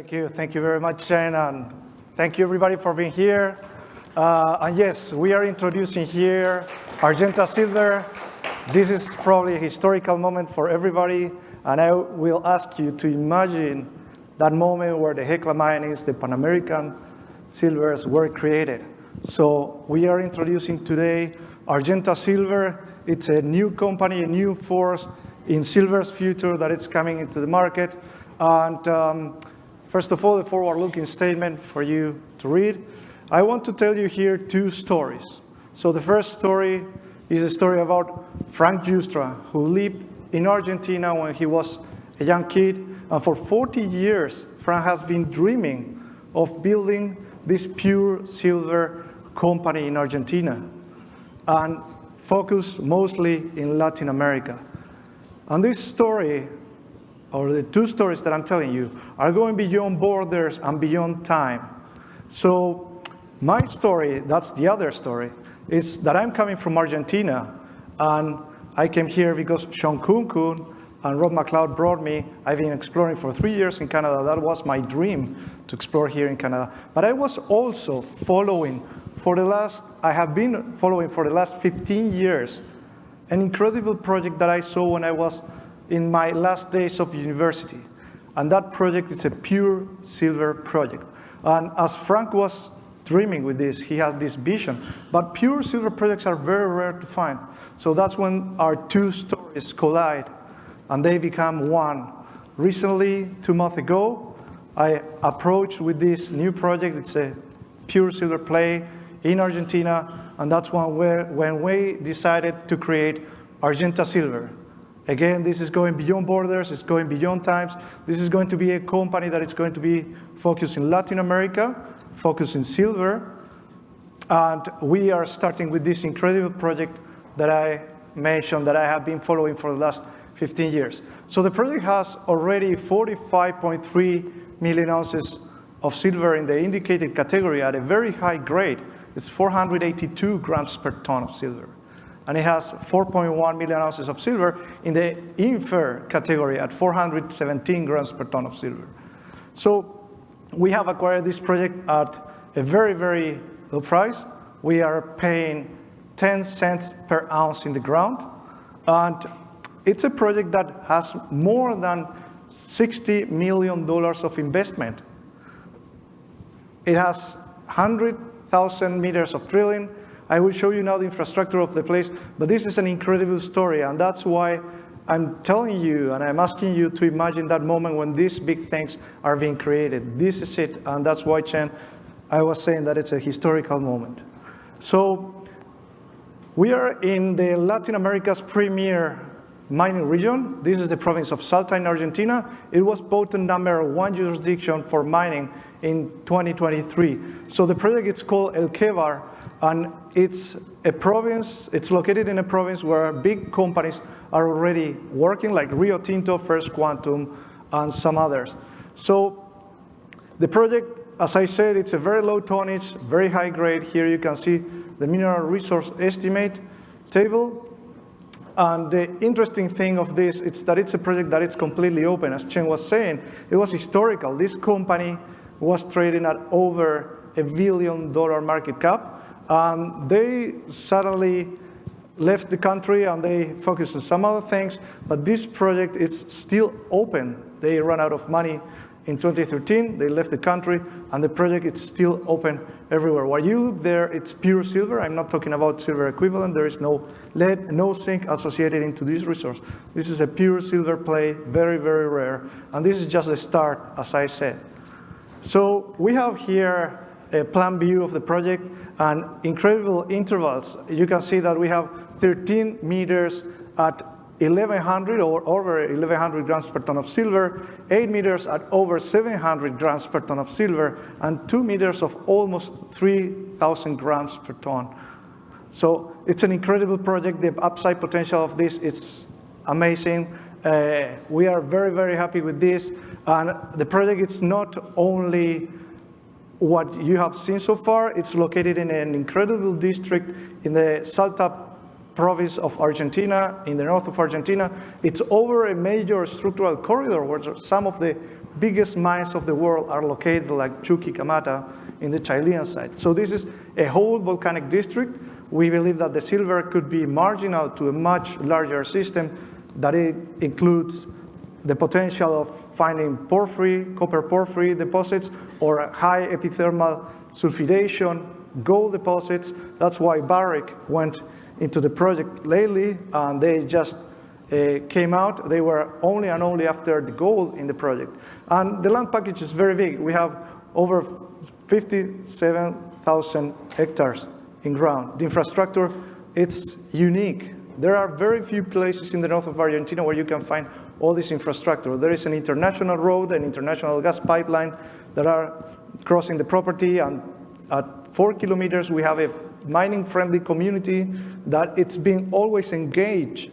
Thank you very much, Jen, and thank you everybody for being here. And yes, we are introducing here Argenta Silver. This is probably a historical moment for everybody, and I will ask you to imagine that moment where the Hecla mines, the Pan American silvers were created. So we are introducing today Argenta Silver. It's a new company, a new force in silver's future that it's coming into the market. And first of all, the forward-looking statement for you to read. I want to tell you here two stories. So the first story is a story about Frank Justra, who lived in Argentina when he was a young kid. And for 40 years, Frank has been dreaming of building this pure silver company in Argentina and focused mostly in Latin America. And this story, or the two stories that I'm telling you, are going beyond borders and beyond time. So my story, that's the other story, is that I'm coming from Argentina, and I came here because Sean Kun and Rob McLeod brought me. I've been exploring for 3 years in Canada. That was my dream, to explore here in Canada. But I was also I have been following for the last 15 years an incredible project that I saw when I was in my last days of university. And that project is a pure silver project. And as Frank was dreaming with this, he had this vision. But pure silver projects are very rare to find. So that's when our two stories collide, and they become one. Recently, 2 months ago, I approached with this new project. It's a pure silver play in Argentina, and that's when we decided to create Argenta Silver. Again, this is going beyond borders, it's going beyond times. This is going to be a company that is going to be focused in Latin America, focused in silver. And we are starting with this incredible project that I mentioned that I have been following for the last 15 years. So the project has already 45.3 million ounces of silver in the indicated category at a very high grade. It's 482 grams per ton of silver. And it has 4.1 million ounces of silver in the inferred category at 417 grams per ton of silver. So we have acquired this project at a very, very low price. We are paying 10 cents per ounce in the ground. And it's a project that has more than $60 million of investment. It has 100,000 meters of drilling. I will show you now the infrastructure of the place, but this is an incredible story, and that's why I'm telling you and I'm asking you to imagine that moment when these big things are being created. This is it, and that's why, Chen, I was saying that it's a historical moment. So we are in the Latin America's premier mining region. This is the province of Salta in Argentina. It was voted #1 jurisdiction for mining in 2023. So the project is called El Quebar, and it's a province, it's located in a province where big companies are already working, like Rio Tinto, First Quantum, and some others. So the project, as I said, it's a very low tonnage, very high grade. Here you can see the mineral resource estimate table. And the interesting thing of this is that it's a project that it's completely open. As Chen was saying, it was historical. This company was trading at over $1 billion market cap. They suddenly left the country and they focused on some other things, but this project is still open. They ran out of money in 2013, they left the country, and the project is still open everywhere. While you look there, it's pure silver. I'm not talking about silver equivalent. There is no lead, no zinc associated into this resource. This is a pure silver play, very, very rare. And this is just the start, as I said. So we have here a plan view of the project and incredible intervals. You can see that we have 13 meters at 1,100 or over 1,100 grams per ton of silver, 8 meters at over 700 grams per ton of silver, and 2 meters of almost 3,000 grams per ton. So it's an incredible project. The upside potential of this is amazing. We are very, very happy with this. And the project is not only what you have seen so far, it's located in an incredible district in the Salta province of Argentina, in the north of Argentina. It's over a major structural corridor where some of the biggest mines of the world are located like Chuquicamata in the Chilean side. So this is a whole volcanic district. We believe that the silver could be marginal to a much larger system, that it includes the potential of finding porphyry, copper porphyry deposits, or high epithermal sulfidation gold deposits. That's why Barrick went into the project lately, and they just came out. They were only and only after the gold in the project. And the land package is very big. We have over 57,000 hectares in ground. The infrastructure, it's unique. There are very few places in the north of Argentina where you can find all this infrastructure. There is an international road, an international gas pipeline that are crossing the property, and at 4 kilometers we have a mining-friendly community that it's been always engaged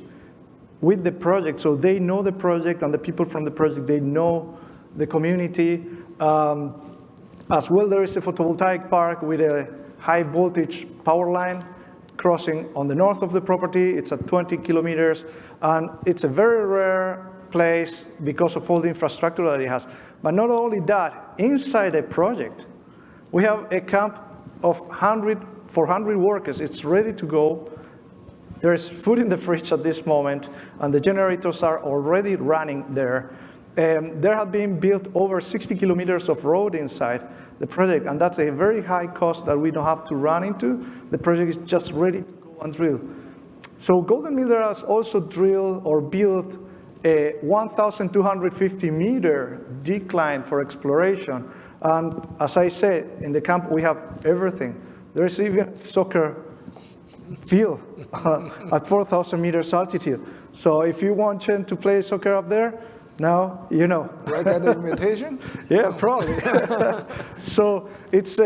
with the project, so they know the project, and the people from the project, they know the community. As well, there is a photovoltaic park with a high voltage power line crossing on the north of the property. It's at 20 kilometers, and it's a very rare place because of all the infrastructure that it has. But not only that, inside the project, we have a camp of 400 workers. It's ready to go. There's food in the fridge at this moment, and the generators are already running there. There have been built over 60 kilometers of road inside the project, and that's a very high cost that we don't have to run into. The project is just ready to go and drill. So Golden Miller has also drilled or built a 1,250 meter decline for exploration. And as I said, in the camp we have everything. There's even soccer field at 4,000 meters altitude. So if you want to play soccer up there, now you know. Do I get the invitation? Yeah, probably. So it's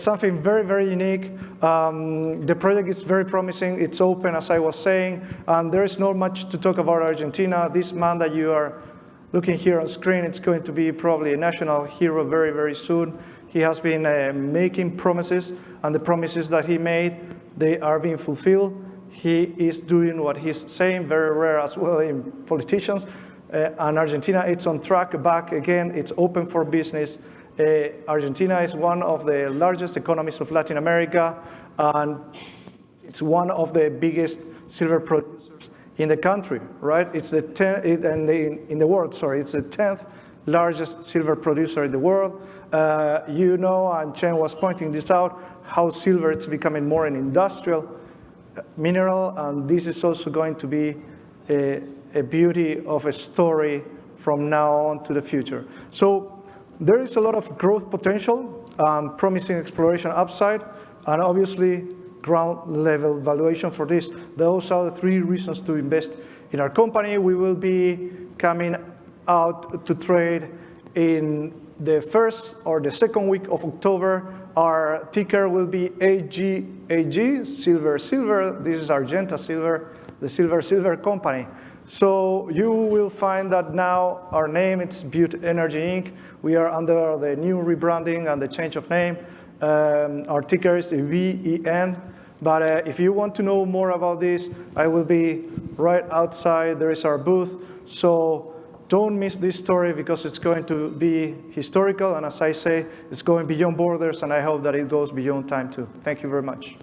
something very, very unique. The project is very promising. It's open, as I was saying, and there is not much to talk about Argentina. This man that you are looking here on screen, it's going to be probably a national hero very, very soon. He has been making promises, and the promises that he made, they are being fulfilled. He is doing what he's saying, very rare as well in politicians. And Argentina, it's on track back again. It's open for business. Argentina is one of the largest economies of Latin America, and it's one of the biggest silver producers in the country, right? It's the in the world. Sorry, it's the 10th largest silver producer in the world. You know, and Chen was pointing this out, how silver is becoming more an industrial mineral, and this is also going to be a beauty of a story from now on to the future. So there is a lot of growth potential, promising exploration upside, and obviously ground level valuation for this. Those are the 3 reasons to invest in our company. We will be coming out to trade in the 1st or the 2nd week of October. Our ticker will be AGAG, silver. This is Argenta Silver, the silver company. So you will find that now our name, it's Butte Energy Inc. We are under the new rebranding and the change of name. Our ticker is VEN. But if you want to know more about this, I will be right outside. There is our booth. So don't miss this story, because it's going to be historical. And as I say, it's going beyond borders, and I hope that it goes beyond time too. Thank you very much.